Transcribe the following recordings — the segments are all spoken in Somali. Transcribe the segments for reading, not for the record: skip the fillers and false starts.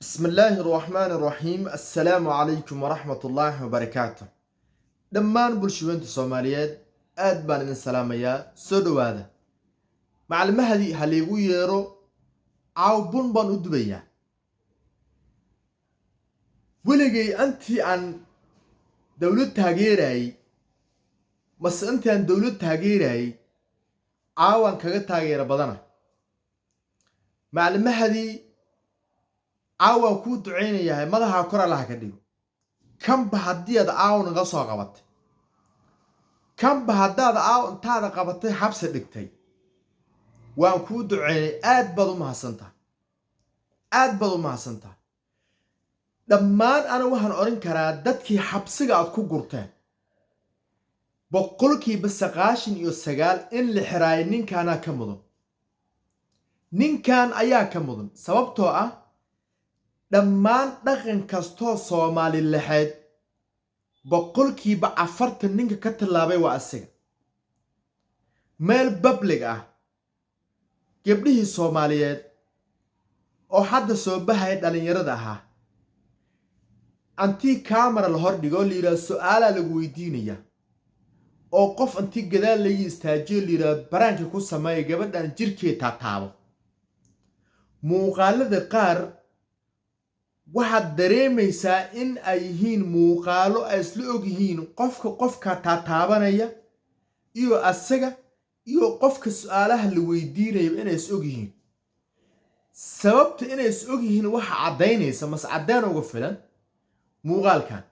بسم الله الرحمن الرحيم السلام عليكم ورحمة الله وبركاته دمان بلشوينت الصوماليات بان إن سلاميا سودو هذا مع المهدي هليغو يرو عاو بون ودبيا ولغي أنتي عن دولة تاغيراي بس أنتي عن دولة تاغيراي عاوان كاغا تاغيرا بدنا مع المهدي عاوا كو دعينيا مدحا كور الله كديغو كم بهديد عاو نغا سو قبت كم بهداد عاو انتادا قبتay حبس dhigtay waan ku duceeyay aad baad u mahadsantaa dhammaan ana waxaan oran karaa dadkii xabsiga aad ku gurteen boqolkiiba 99 in la xiraay ninkaana ka mudan ninkan ayaa ka mudan sababtoo ah dhammaan dhaqan kasto Soomaali lahayd boqolkiiba 40 ninka ka talaabay waa asiga meel public ah gabdhihii Soomaaliyeed oo hadda soo baxay dhalinyarada ahaa anti camera la hor dhigo liira su'aala lagu weydiinaya oo qof anti gadaal la istaajiyo liira baraanka ku sameeyay gabadhan jirkeeda taabo muuqaalada qaar waxaad dareemaysaa in ay yihiin muuqaalo ay isla og yihiin qofka taabanaya iyo asaga iyo qofka su'aalaha la weydiinayo inay is og yihiin sababta inay is og yihiin waxa cadeynaysa mas cadeen ugu filan muuqaalkan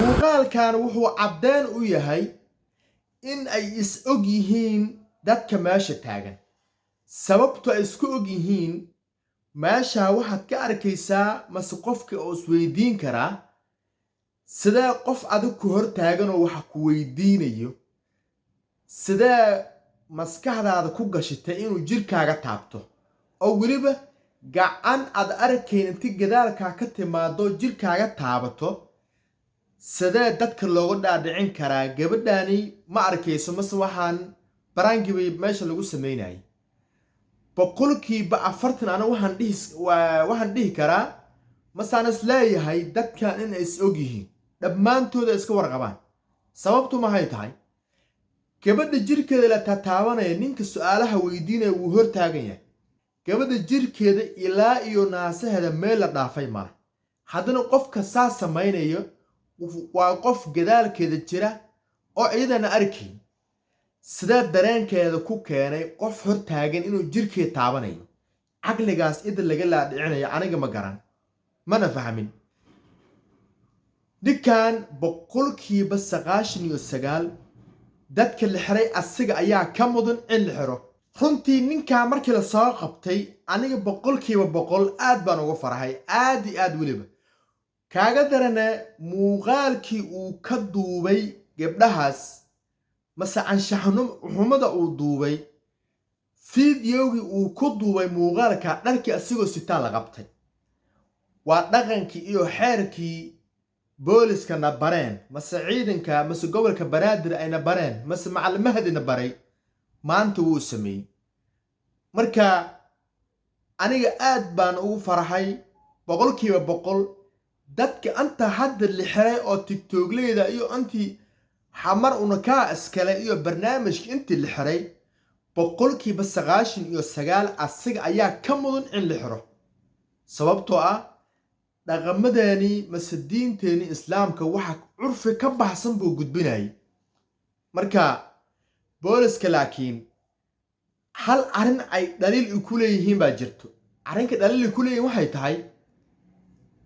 muuqaalkan wuxuu cadeen u yahay in ay is og yihiin dadka meesha taagan sababtu ay isku og yihiin meesha waxaad ka arkaysaa mas qofka oo isweydiin karaa sidee qof adag ku hor taagan oo waxa ku weydiinayo sidee maskaxdaada ku gashatay inuu jirkaaga taabto oo waliba gacan aad arkayn intii gadaalka ka timaado jirkaaga taabato sidee dadka looga dhaadhicin karaa gabadhani ma arkayso mas waxaan baraangibay meesha lagu sameynayay boqolkiiba 40 ana waxaan dhihi karaa masaan is leeyahay dadkan in ay is og yihiin dhammaantooda iska warqabaan sababtu maxay tahay gabadha jirkeeda la taabanaya ninka su'aalaha weydiinaya wuu hor taagan yahay gabadha jirkeeda ilaa iyo naasaheeda meel la dhaafay mara haddana qofka saa samaynayo waa qof gadaalkeeda jira oo iyadana arkayn sida dareenkeeda ku keenay qof hor taagan inuu jirkeeda taabanayo aqligaas ida laga laadhicinayo aniga ma garan mana fahmin dikan boqolkiiba 99 dadka la xiray asiga ayaa ka mudan in la xiro runtii ninka markii la soo qabtay aniga boqolkiiba 100 aad baan ugu farahay aad waliba kaaga darana muuqaalkii uu ka duubay gabdhahaas mase anshaxnimada uu duubay fiidiyowgii uu ku duubay muuqaalka dharkii asigoo sitaa la qabtay waa dhaqankii iyo xeerkii booliska na bareen mase ciidanka mase gobolka banaadir ayna bareen mase macallimahadina baray maanta wuu sameeyey marka aniga aad baan ugu farahay boqolkiiba 100 dadka anta hadda la xiray oo TikTok-leyda iyo anti xamar una ka iskale iyo barnaamijka intii la xiray boqolkiiba 99 asiga ayaa ka mudan in la xiro sababtoo ah dhaqamadeeni masdiinteeni islaamka waxa curfi ka baxsan buu gudbinayay marka booliska laakiin hal arin ay daliil ku leeyihiin baa jirto arinka daliil ku leeyihiin waxay tahay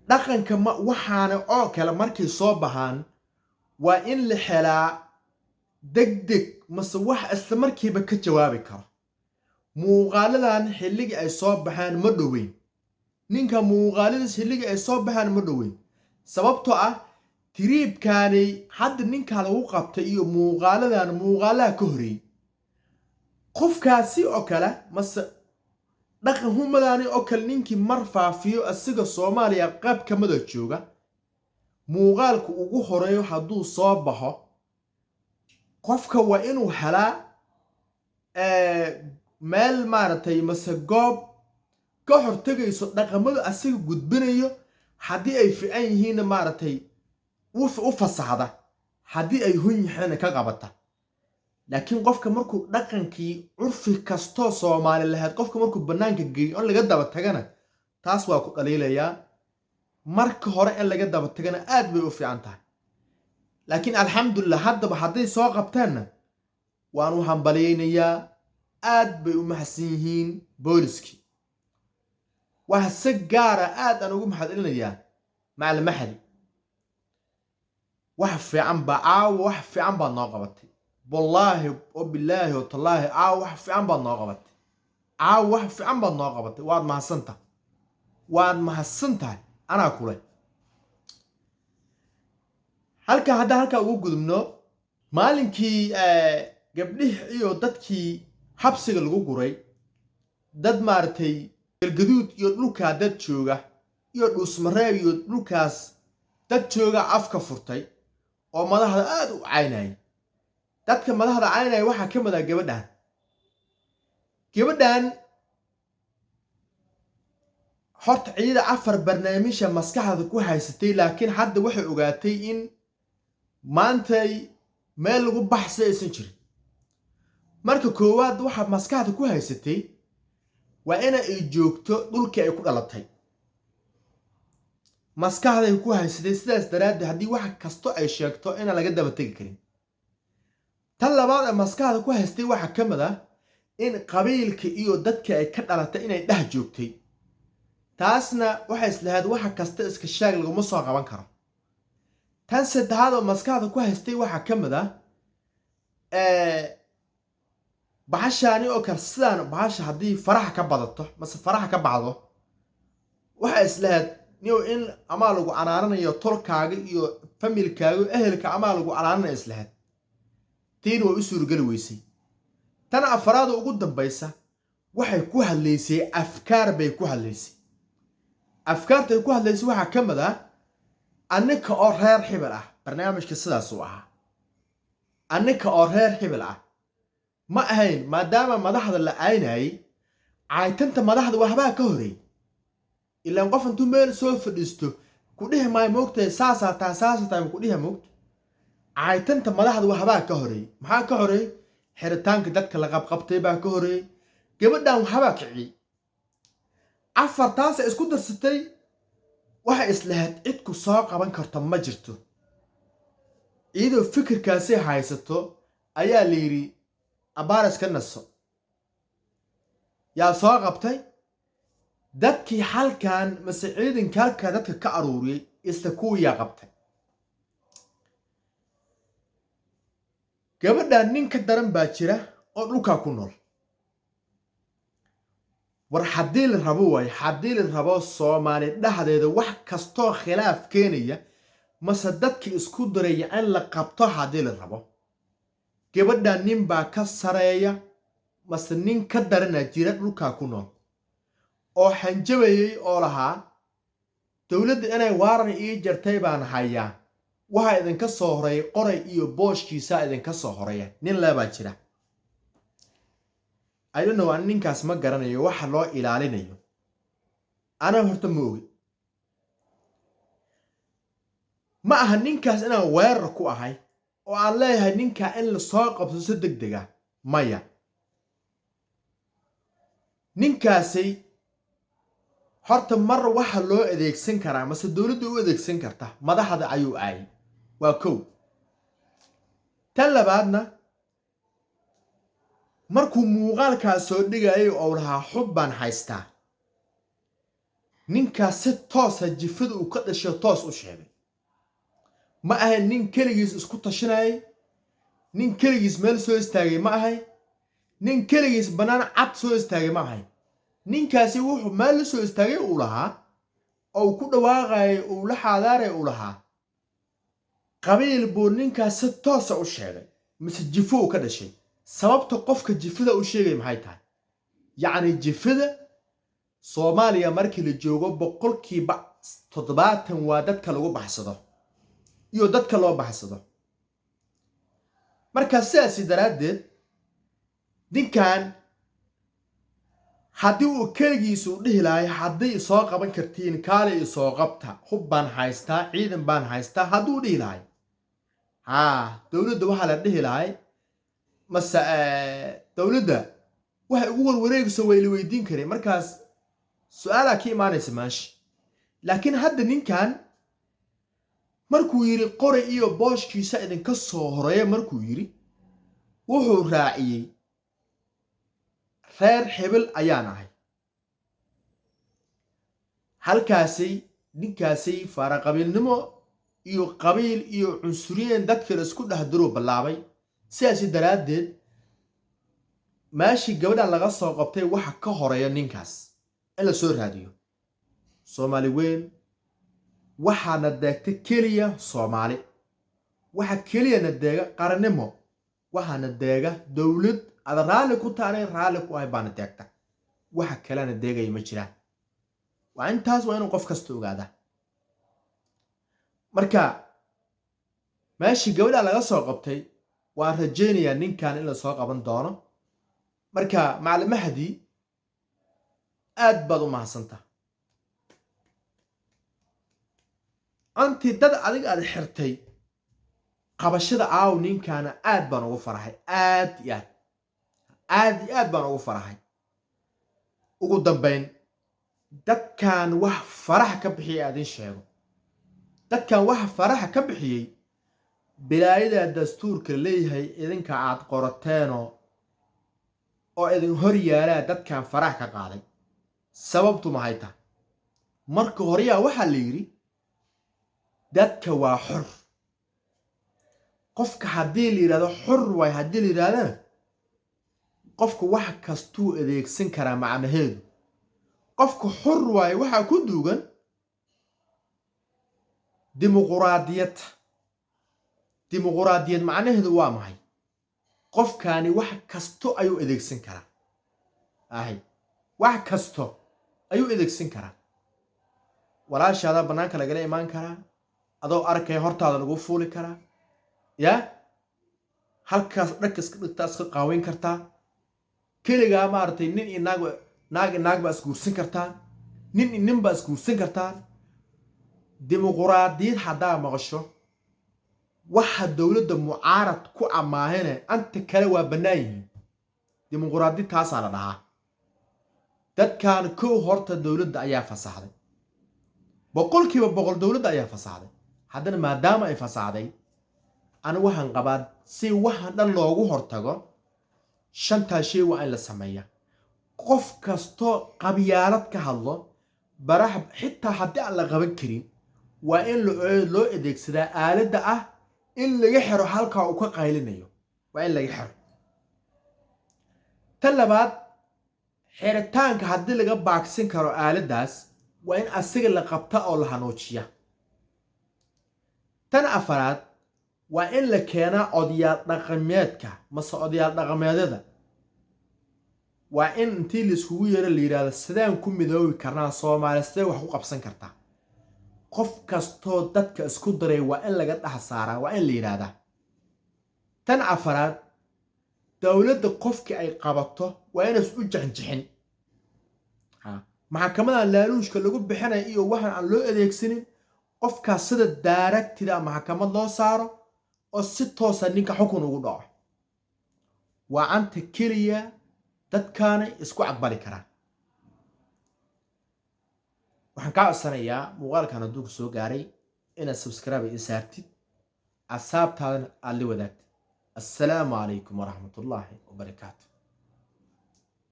dhaqanka waxaana oo kale markay soo baxaan waa in la helaa degdeg mas wax isla markiiba ka jawaabi karo muuqaaladan xilliga ay soo baxaan ma dhoweyn ninka muuqaaladiis xilliga ay soo baxaan ma dhoweyn sababtoo ah tiriibkaani hadda ninkaa lagu qabtay iyo muuqaaladan muuqaalaha ka horeeyey qofkaasi oo kale mase dhaqan humadaani oo kale ninkii mar faafiyo asiga Soomaaliya qayb ka mid jooga muuqaalku ugu horeeyo hadduu soo baxo qofka waa inuu helaa meel maaragtay mase goob ka hortagayso dhaqamada asiga gudbinayo haddii ay fiican yihiin maaragtay u fasaxda haddii ay hun yihiin ka qabata laakiin qofka markuu dhaqankii curfi kasto Soomaali lahayd qofka markuu banaanka geeyo on laga daba tagana taas waa ku dhaliilayaa marka hore in laga daba tagana aad bay u fiican tahay laakiin alxamdulillah haddaba hadday soo qabtaanna waan u hambaliyaynayaa aad bay u mahadsan yihiin booliskii waxa si gaara aad aan ugu mahadcelinayaa macallin Maxadi wax fiican baa noo qabatay wallaahi oo billaahi oo tallaahi wax fiican baa noo qabatay waad mahadsantahay anaa kule halka ugu gudubno maalinkii gabdhihii iyo dadkii xabsiga lagu guray dad maartay galgaduud iyo dhulka dad jooga iyo Dhuusmareeb iyo dhulkaas dad jooga afka furtay oo madaxda aad u caynay dadka madaxda caynay waxa ka mid ah gabadhan horta ciida afar barnaamijka maskaxda ku haysatay laakiin hadda waxay ogaatay in maantay meel lagu baxsay aysan jirin marka koowaad waxa maskaxda ku haysatay waa in ay joogto dhulkii ay ku dhalatay maskaxda ku haysatay sidaas daraaddeed haddii wax kasto ay sheegto in laga daba tagi karin tan labaad ee maskaxda ku haystay waxa ka mid ah in qabiilka iyo dadka ay ka dhalatay inay dhex joogtay taasna waxay islahayd waxa kasta iska shaag laguma soo qaban karo tan saddexaad oo maskaxda ku haystay waxa ka mid ah bahashani oo kale sidaan bahasha haddii faraha ka badato mase faraha ka baxdo waxa islahayd niyo in ama lagu canaaranayo tolkaaga iyo familkaaga ehelka ama lagu canaaranayo islahayd tiin way u suurgali weysay tan afraad ugu dambaysa waxay ku hadlaysay afkaar bay ku hadlaysay afkaarta ay ku hadlaysay waxa ka mid ah annaka oo reer Hibil ah barnaamijka sidaas uu ahaa annaka oo reer Hibil ah ma ahayn maadaama madaxda la aynay caaytanta madaxda waxba ka horeey ilaa qof intuu meel soo fadhiisto ku dhihi maay moogtay saasata ku dhihi moogtay caaytanta madaxda waxba ka horeey maxaa ka horeey xiritaanka dadka la qabqabtay baa ka horeey gabadhan waxba kicii afartaas isku darsatay waxa islahayd cid ku soo qaban karta ma jirto iyadoo fikirkaasi haysato ayaa la yiri abaaras ka naso yaa soo qabtay dadkii halkan mas'uuliyiinka halka dadka ka aruuriyay isla kuwiya qabtay gabadhan nin ka daran baa jira oo dhulka ku nool war haddii la rabo Soomaali dhaxdeeda wax kasto khilaaf keenaya mase dadkii isku daray in la qabto haddii la rabo gabadhan nin baa ka sareeya mase nin ka darana jira dhulka ku nool oo xanjabayay oo lahaa dawladda inay waaran ii jartay baan hayaa waxa idinka soo horay qoray iyo booshkiisa idinka soo horaya nin laba jira I don't know ninkaas ma garanayo waxa loo ilaalinayo ana horta ma ogi ma aha ninkaas inaan weerar ku ahay oo aan leeyahay ninka in la soo qabto si degdeg ah maya ninkaasi horta mar waxa loo adeegsan karaa mase dawladdu u adeegsan karta madaxda ayuu ay waa kow tan labaadna markuu muuqaalkaas soo dhigayay oo lahaa xub baan haystaa ninkaas si toos ah jifada uu ka dhashay toos u sheegay ma ahay nin kaligiis isku tashanay nin kaligiis meel soo istaagay ma ahay nin kaligiis banaan cad soo istaagay ma ahay ninkaasi wuxuu meel soo istaagay uu lahaa oo ku dhawaaqay uu la xadaaray uu lahaa qabiil buu ninkaas si toos ah u sheegay mise jifo uu ka dhashay sababta qofka jifada u sheegay maxay tahay yacni jifada Soomaaliya markii la joogo boqolkiiba 70 waa dadka lagu baxsado iyo dadka loo baxsado marka sidaas daraadeed ninkan haddii uu keligiisu dhihi lahay haddii soo qaban kartiin kaale soo qabta hub baan haystaa ciidan baan haystaa hadduu dhihi lahay dowladda waxa la dhihi lahay mase dowladda waxa ugu warwareegayso way la weydiin kareen markaas su'aala ka imaanaysa maashi laakiin hadda ninkan markuu yiri qori iyo booshkiisa idinka soo horeeya markuu yiri wuxuu raaciyay reer hebel ayaan ahay halkaasay ninkaasay fara qabiilnimo iyo qabiil iyo cunsuriyeen dadka la isku dhahdiro bilaabay sidaas daraadeed maashi gabadhan laga soo qabtay waxa ka horeeya ninkaas in la soo raadiyo Soomaali weyn waxaana deegta keliya Soomaali waxa keliya na deega qarannimo waxaana deega dawlad ada raali ku taanay raali ku ay baan deegta waxa kale na deegay ma jiraan waa intaas waa inuu qof kasta ogaada marka maashi gabadha laga soo qabtay waa rajeynaya ninkan in la soo qaban doono marka macallin Mahdi aad baad u mahadsantahay anti dad adiga aad xirtay qabashada aaw ninkaana aad baan ugu faraxay aad baan ugu faraxay ugu dambeyn dadkan wax farax ka bixiyay aadin sheego dadkan wax farax ka bixiyay bilaayada dastuurka leeyahay idinka aad qorateeno oo idin hor yaala dadkan farax ka qaaday sababtu maxay tahay marka hore waxa la yiri dadka waa xor qofka haddii la yiraahdo xor way haddii la yiraahdo qofku wax kastuu adeegsan kara macnaheedu qofku xor way waxa ku duugan dimuqraadiyad macnaheedu waa maxay qofkaani wax kasto ayuu adeegsan karaa wax kasto ayuu adeegsan karaa walaashaada banaanka laga imaan karaa adoo arkay hortaada lagu fuuli karaa halkaas dharka iska dhigtaa iska qaaweyn kartaa keligaa maartay nin iyo naag baa isguursan kartaa nin baa isguursan kartaa dimuqraadiyad haddaa maqasho waxa dawladda mucaarad ku amaahane anta kale waa bannaan yihiin dimuqraadiyad taasaa la dhahaa dadkan kow horta dawladda ayaa fasaxday boqolkiiba boqol dawladda ayaa fasaxday haddana maadaama ay fasaxday ana waxaan qabaa si waxaan dhan loogu hortago shanta shay waa in la sameeyaa qof kasto qabyaalad ka hadlo barax xitaa haddii aan la qaban karin waa in loo adeegsadaa aaladda ah in laga xiro halka uu ka qaylinayo waa in laga xiro tan labaad xiritaanka haddii laga baagsan karo aaladdaas waa in asiga la qabta oo la hanoojiya tan afaraad waa in la keenaa odayaal dhaqameedka mase odayaal dhaqameedyada waa in intii la iskugu yeero la yiraahdo sidaan ku midoobi karnaa Soomaali sidee wax u qabsan kartaa qof kastoo dadka isku daray waa in laga dhax saaraa waa in la yiraahdaa tan afaraad dawladda qofkii ay qabato waa inay u jaxjixin maxkamada laaluushka lagu bixinay iyo waxaan aan loo adeegsanin qofkaas sida daaragtida maxkamad loo saaro oo si toos ah ninka xukun ugu dhaco waa anta keliya dadkaana isku aqbali karaan waxaan ka codsanayaa muuqaalkan hadduu ku soo gaaray inaad subscribe ii saartid asaabtaadana aad la wadaagtid assalaamu calaykum waraxmatullaahi wabarakaatu